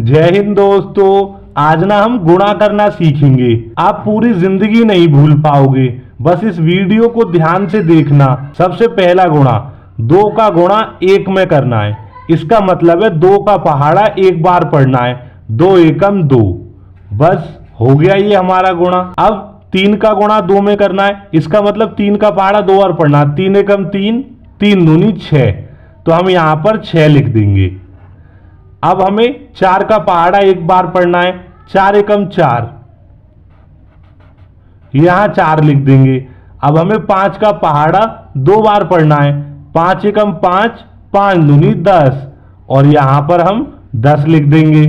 जय हिंद दोस्तों। आज ना हम गुणा करना सीखेंगे। आप पूरी जिंदगी नहीं भूल पाओगे, बस इस वीडियो को ध्यान से देखना। सबसे पहला गुणा, 2 का गुणा 1 में करना है। इसका मतलब है 2 का पहाड़ा एक बार पढ़ना है। 2 एकम 2, बस हो गया ये हमारा गुणा। अब 3 का गुणा 2 में करना है। इसका मतलब 3 का पहाड़ा 2 बार पढ़ना है। 3 एकम 3, 3 दूनी 6, तो हम यहां पर 6 लिख देंगे। अब हमें 4 का पहाड़ा एक बार पढ़ना है। 4 एकम 4, यहां 4 लिख देंगे। अब हमें 5 का पहाड़ा 2 बार पढ़ना है। 5 एकम 5, 5 दूनी 10, और यहां पर हम 10 लिख देंगे।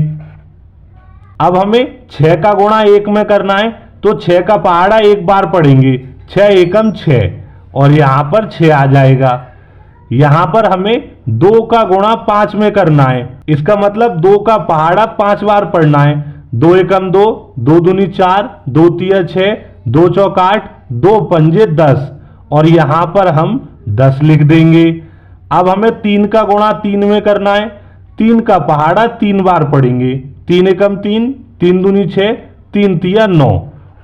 अब हमें 6 का गुणा 1 में करना है, तो 6 का पहाड़ा एक बार पढ़ेंगे। 6 एकम 6, और यहां पर 6 आ जाएगा। यहां पर हमें 2 का गुणा 5 में करना है। इसका मतलब 2 का पहाड़ा 5 बार पढ़ना है। 2 एकम 2, 2 दूनी 4, 2 तिया 6, 2 चौक 8, 2 पंजे 10, और यहां पर हम 10 लिख देंगे। अब हमें 3 का गुणा 3 में करना है। 3 का पहाड़ा 3 बार पढ़ेंगे। 3 एकम 3, 3 दूनी 6, 3 तिया 9,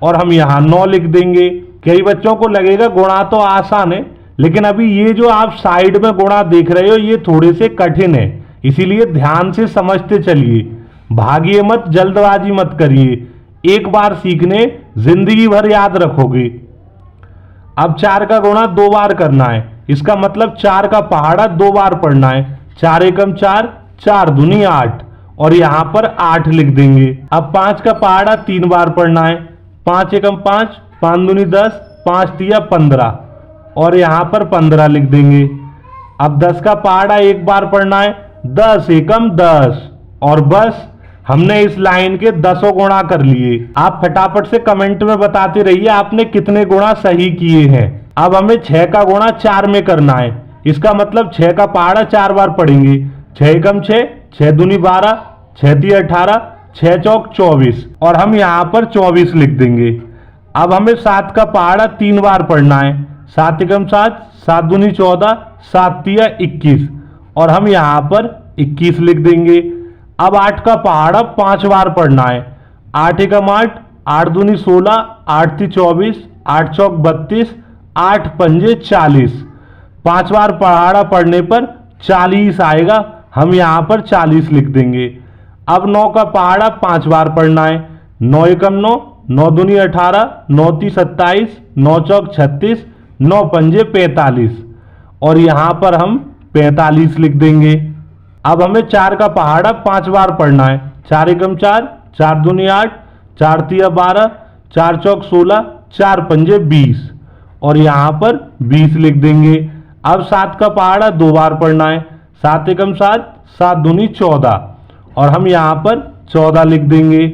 और हम यहां 9 लिख देंगे। कई बच्चों को लगेगा गुणा तो आसान है, लेकिन अभी ये जो आप साइड में गुणा देख रहे हो ये थोड़े से कठिन है, इसीलिए ध्यान से समझते चलिए। भागिए मत, जल्दबाजी मत करिए। एक बार सीखने जिंदगी भर याद रखोगे। अब 4 का गुणा 2 बार करना है। इसका मतलब 4 का पहाड़ा 2 बार पढ़ना है। 4 एकम 4, 4 दूनी 8, और यहां पर 8 लिख देंगे। अब 5 का पहाड़ा 3 बार पढ़ना है। 5 एकम 5, 5 दूनी 10, 5 तिया 15, और यहां पर 15 लिख देंगे। अब 10 का पहाड़ा एक बार पढ़ना है। 10 एकम 10, और बस हमने इस लाइन के 10 गुणा कर लिए। आप फटाफट से कमेंट में बताते रहिए आपने कितने गुणा सही किए हैं। अब हमें 6 का गुणा 4 में करना है। इसका मतलब 6 का पहाड़ा 4 बार पढ़ेंगे। 6 एकम 6, 6 दूनी 12, 6 तिया 18, 6 चौक 24, और हम यहां पर 24 लिख देंगे। अब हमें 7 का पहाड़ा 3 बार पढ़ना है। 7 एकम 7, 7 दूनी 14, 7 तिया 21, और हम यहां पर 21 लिख देंगे। अब 8 का पहाड़ा 5 बार पढ़ना है। 8 एकम 8, 8 दूनी 16, 8 ती 24, 8 चौक 32, 8 पंजे 40। 5 बार पहाड़ा पढ़ने पर 40 आएगा, हम यहां पर 40 लिख देंगे। अब 9 का पहाड़ा 5 बार पढ़ना है। 9 एकम 9, 9 दूनी 18, 9 ती 27, 9 चौक 36, 9 पंजे 45, और यहां पर हम 45 लिख देंगे। अब हमें 4 का पहाड़ा 5 बार पढ़ना है। 4 एकम 4, 4 दूनी 8, 4 तिया 12, 4 चौक 16, 4 पंजे 20, और यहां पर 20 लिख देंगे। अब 7 का पहाड़ा 2 बार पढ़ना है। 7 एकम 7, 7 दूनी 14, और हम यहां पर 14 लिख देंगे।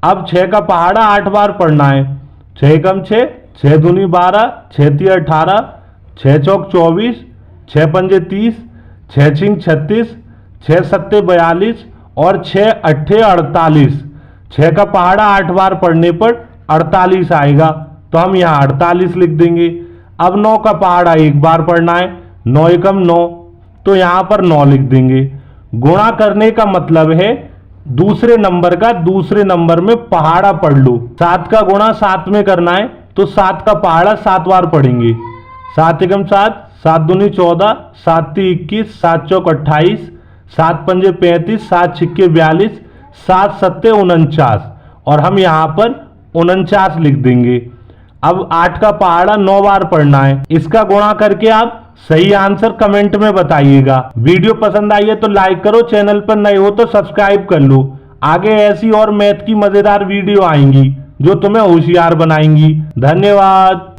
अब 6 का पहाड़ा 8 बार पढ़ना है। 6 एकम 6, 6 दूनी 12, 6 तिया 18, 6 चौक 24, 6 पंजे 30, 6 छिंग 36, 6 सत्ते 42, और 6 अट्ठे 48। 6 का पहाड़ा 8 बार पढ़ने पर 48 आएगा, तो हम यहाँ 48 लिख देंगे। अब 9 का पहाड़ा एक बार पढ़ना है। 9 एकम 9, तो यहाँ पर 9 लिख देंगे। गुणा करने का मतलब है दूसरे नंबर का दूसरे नंबर में पहाड़ा पढ़ लो। 7 का गुणा 7 में करना है, तो 7 का पहाड़ा 7 बार पढ़ेंगे। 7 एकम 7, 7 दूनी 14, 7 ती 21, 7 चौक 28, 7 पंजे 35, 7 छिक्के 42, 7 सत्ते 49, और हम यहां पर 49 लिख देंगे। अब 8 का पहाड़ा 9 बार पढ़ना है। इसका गुणा करके आप सही आंसर कमेंट में बताइएगा। वीडियो पसंद आई है तो लाइक करो, चैनल पर नए हो तो सब्सक्राइब कर लो। आगे ऐसी और मैथ की मजेदार वीडियो आएंगी जो तुम्हें होशियार बनाएंगी। धन्यवाद।